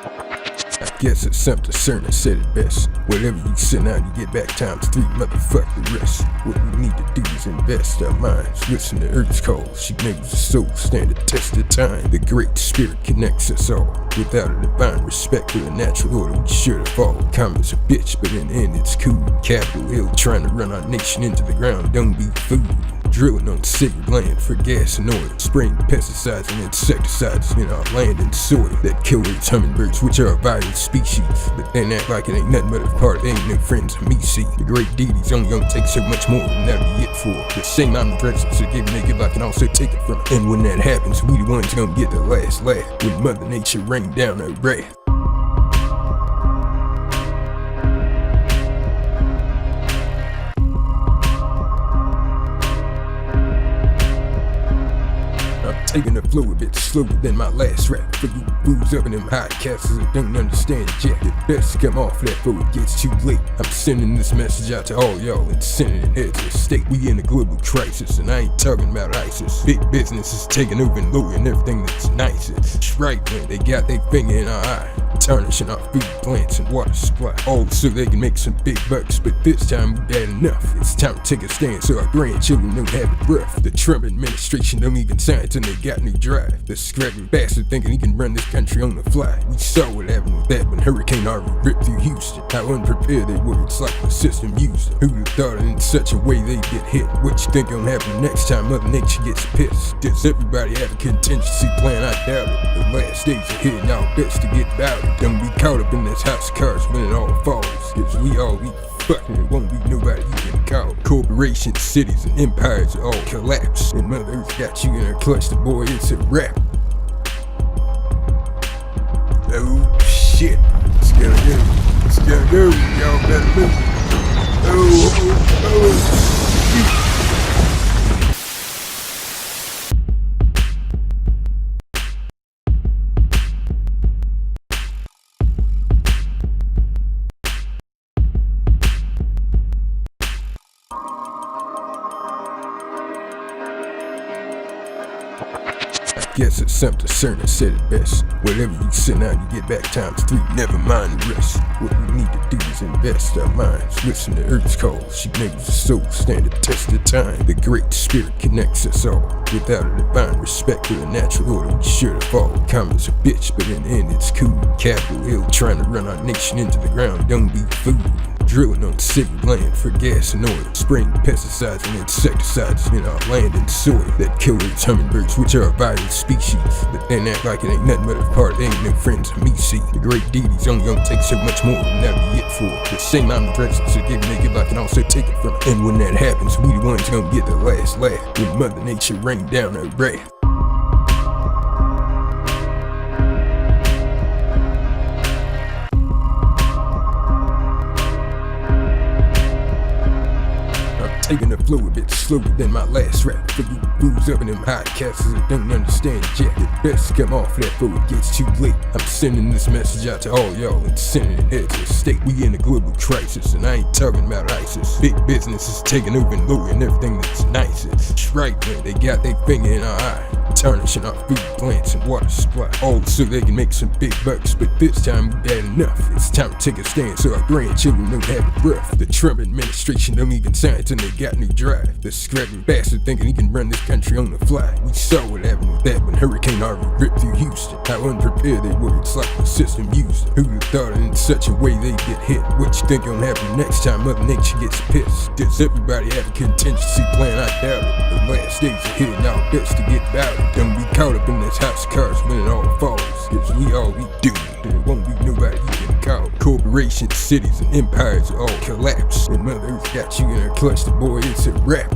I guess it's something certain said it best. Whatever you sit down, you get back times 3, motherfuck the rest. What we need to do is invest our minds. Listen to Earth's call, she knows the soul, stand the test of time. The great spirit connects us all. Without a divine respect for the natural order, we sure to fall. Karma's a bitch, but in the end it's cool. Capitol Hill trying to run our nation into the ground, don't be fooled. Drilling on sacred land for gas and oil, spraying pesticides and insecticides in our land and soil that kill its hummingbirds, which are a vital species. But then act like it ain't nothing but a part, they ain't no friends of me. See, the great deity's only gonna take so much more, and that'll be it for the same omnipresence. So give naked, I can also take it from it. And when that happens, we the ones gonna get the last laugh when Mother Nature rain down her wrath. Taking the flow a bit slower than my last rap. For you fools up in them high castles that don't understand jack, it best come off that before it gets too late. I'm sending this message out to all y'all and sending it heads of state. We in a global crisis, and I ain't talking about ISIS. Big business is taking over and lowering everything that's nicest. Right, man, they got their finger in our eye, tarnishing our food plants and water supply, all so they can make some big bucks. But this time we had enough. It's time to take a stand so our grandchildren don't have it rough. The Trump administration don't even sign till they got new drive. The scrappy bastard thinking he can run this country on the fly. We saw what happened with that when Hurricane Harvey ripped through Houston. How unprepared they were, it's like the system used them. Who'd have thought it in such a way they get hit? What you think gonna happen next time Mother Nature gets pissed? Does everybody have a contingency plan? I doubt it. The last days are here and our best to get about it. Don't be caught up in this house of cards when it all falls, cause we all be fucking, it won't be nobody you can call. Corporations, cities, and empires all collapse, and Mother Earth got you in her clutch, the boy, it's a wrap. Oh shit, it's gonna go, it's gonna go, y'all better move. Oh. I guess it's something certain said it best. Whatever you sit down, you get back times 3, never mind the rest. What we need to do is invest our minds. Listen to Earth's call, she knows the soul, stand the test of time. The great spirit connects us all. Without a divine respect for the natural order, we sure to fall. Karma's a bitch, but in the end it's cool. Capitol Hill trying to run our nation into the ground, don't be fooled. Drilling on sacred land for gas and oil, spraying pesticides and insecticides in our land and soil that kill its hummingbirds, which are a vital species. But then act like it ain't nothing but a part, they ain't no friends of me. See, the great deity's only gonna take so much more, and that'll be it for the same omnipresence. So give naked, I can also take it from it. And when that happens, we the ones gonna get the last laugh when Mother Nature rain down her wrath. Taking the flow a bit slower than my last rap. For you fools up in them high castles that don't understand jack, it best come off that before it gets too late. I'm sending this message out to all y'all and sending it heads of state. We in a global crisis, and I ain't talking about ISIS. Big business is taking over and lowering everything that's nicest. Right, man, they got their finger in our eye, tarnishing our food plants and water supply, all so they can make some big bucks. But this time we had enough. It's time to take a stand so our grandchildren don't have it rough. The Trump administration don't even sign till they got new drive. The scrappy bastard thinking he can run this country on the fly. We saw what happened with that when Hurricane Harvey ripped through Houston. How unprepared they were, it's like the system used them. Who'd have thought it in such a way they get hit? What you think gonna happen next time Mother Nature gets pissed? Does everybody have a contingency plan? I doubt it. The last days are here and our best to get about it. Don't be caught up in this house of cards when it all falls, cause we all be doomed, and it won't be nobody you can call. Corporations, cities, and empires all collapse, and Mother Earth got you in her clutch, the boy, it's a wrap.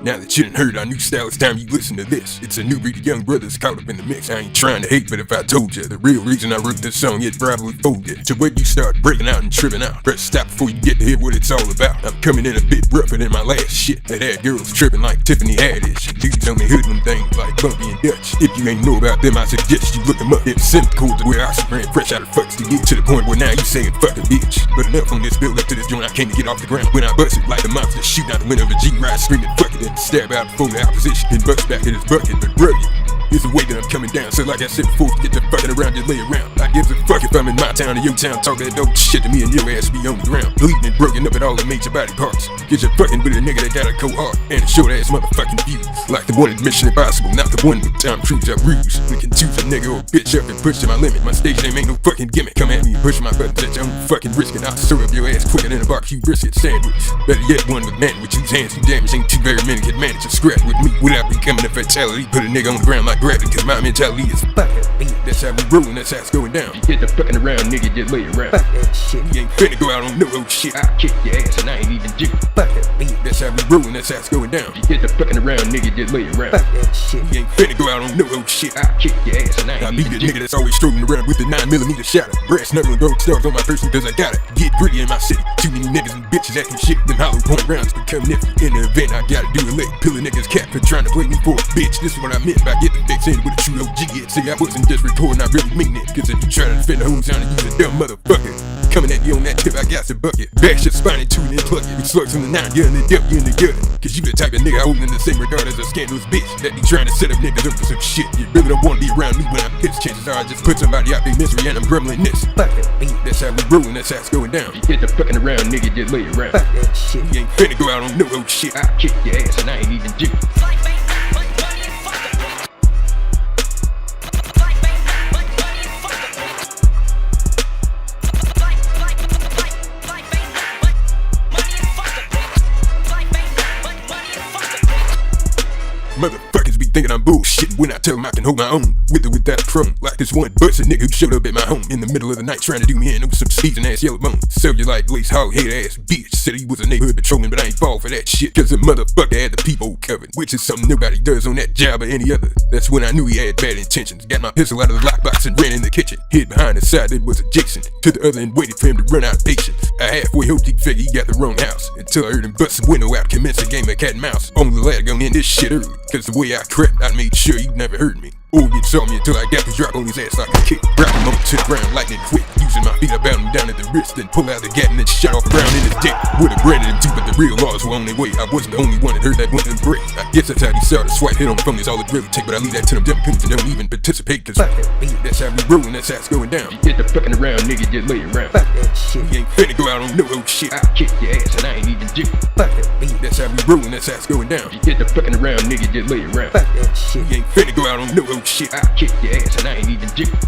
Now that you done heard our new style, it's time you listen to this. It's a new breed of young brothers caught up in the mix. I ain't trying to hate, but if I told you the real reason I wrote this song, it'd probably fold you. To where you start breaking out and tripping out. Press stop before you get to hear what it's all about. I'm coming in a bit rougher than my last shit. That had girls tripping like Tiffany Haddish. Dudes on me hoodlum things like Bumpy and Dutch. If you ain't know about them, I suggest you look them up. Them simple codes where I ran fresh out of fucks to get to the point where now you saying fuck a bitch. But enough on this build up to this joint, I came to get off the ground. When I busted like the monster shooting out the window of a G-Ride screaming fuck it and stab out before the opposition, then bust back in his bucket. But brilliant, it's the way that I'm coming down. So like I said before, get to fucking around, just lay around. I gives a fuck if I'm in my town or your town. Talk that dope shit to me and your ass be on the ground. Bleeding and broken up at all the major body parts. Get you fucking with a nigga that got a cold heart and a short ass motherfucking view. Like the one in Mission Impossible, not the one with Tom Cruise I ruse. We can choose a nigga or a bitch up and push to my limit. My stage name ain't no fucking gimmick. Come at me and push my buttons at your own fucking risk, and I'll serve up your ass quicker than a barbecue brisket sandwich. Better yet, one with man with whose hands you damage. Ain't too very many can manage to scrap with me without becoming a fatality. Put a nigga on the ground like gravity, cause my mentality is fuck that beat. That's how we rollin', that's how it's going down. You get the fucking around, nigga, just lay around. Fuck that shit. You ain't finna go out on no old shit. I'll kick your ass and I ain't even jiggle. Fuck that beat. That's how we rollin', that's how it's going down. You get the fucking around, nigga, just lay around. Fuck that shit. You ain't finna go out on no old shit. I'll kick your ass and I ain't even jiggle. Nigga that's always strolling around with the 9mm shot. Brass knuckle and gold stars on my person cause I gotta get gritty in my city. Too many niggas and bitches acting shit. Them hollow point rounds become nifty. In the event I gotta do a leg. Pill a nigga's cap for trying to play me for a bitch. This is what I meant by getting fixed in with a true OG hit. See, I wasn't just recording, I really mean it. Cause if you try to defend the hometown and use a dumb motherfucker, coming at you on that tip, I got the bucket. Back shit spine two and then plug it. With slugs in the 9, you're in the depth, you're in the gutter. Cause you the type of nigga I hold in the same regard as a scandalous bitch that be trying to set up niggas up for some shit. You really don't wanna be around me when I'm pissed. Chances are I just put somebody out their misery and I'm grumbling this. Fuck that beat. That's how we rollin', that's how it's going down. You get the fucking around, nigga, just lay around. Fuck that shit. You ain't finna go out on no old shit. I'll kick your ass and I ain't even jiggle. Motherfuckers be thinking I'm bullshitting when I tell them I can hold my own, with or without a crumb. Like this one busted nigga who showed up at my home in the middle of the night trying to do me in with some seasoned ass yellow bone. Cellulite lace hog head ass bitch. Said he was a neighborhood patrolman, but I ain't fall for that shit. Cause the motherfucker had the people covered, which is something nobody does on that job or any other. That's when I knew he had bad intentions. Got my pistol out of the lockbox and ran in the kitchen. Hid behind the side that was adjacent to the other and waited for him to run out of patience. I halfway hoped he'd figure he got the wrong house, until I heard him bust the window out, commence a game of cat and mouse. Only lad gonna end this shit early, cause the way I crept, I made sure you never heard me. Or you saw me until I got the drop on his ass like a kick. Drop him on to the ground lightning quick. Using my feet, I bound him down at the wrist, then pull out the gat and then shot off around in his dick. Would've branded him too, but the real laws were on their way. I wasn't the only one that heard that one of them break. I guess that's how he saw the swipe hit on the phone is all it really take, but I leave that to them dumb pimps that don't even participate. Cause fuck that beat. That's how we rollin', that's how it's going down. You get the fucking around, nigga, just lay around. Fuck that shit. You ain't finna go out on no old shit. I'll kick your ass and I ain't even jiggle. Fuck that beat. That's how we rollin', that's how it's going down. You get the fucking around, nigga, just lay around. Fuck that shit. You ain't finna go out on no old shit. I'll kick your ass and I ain't even jiggle.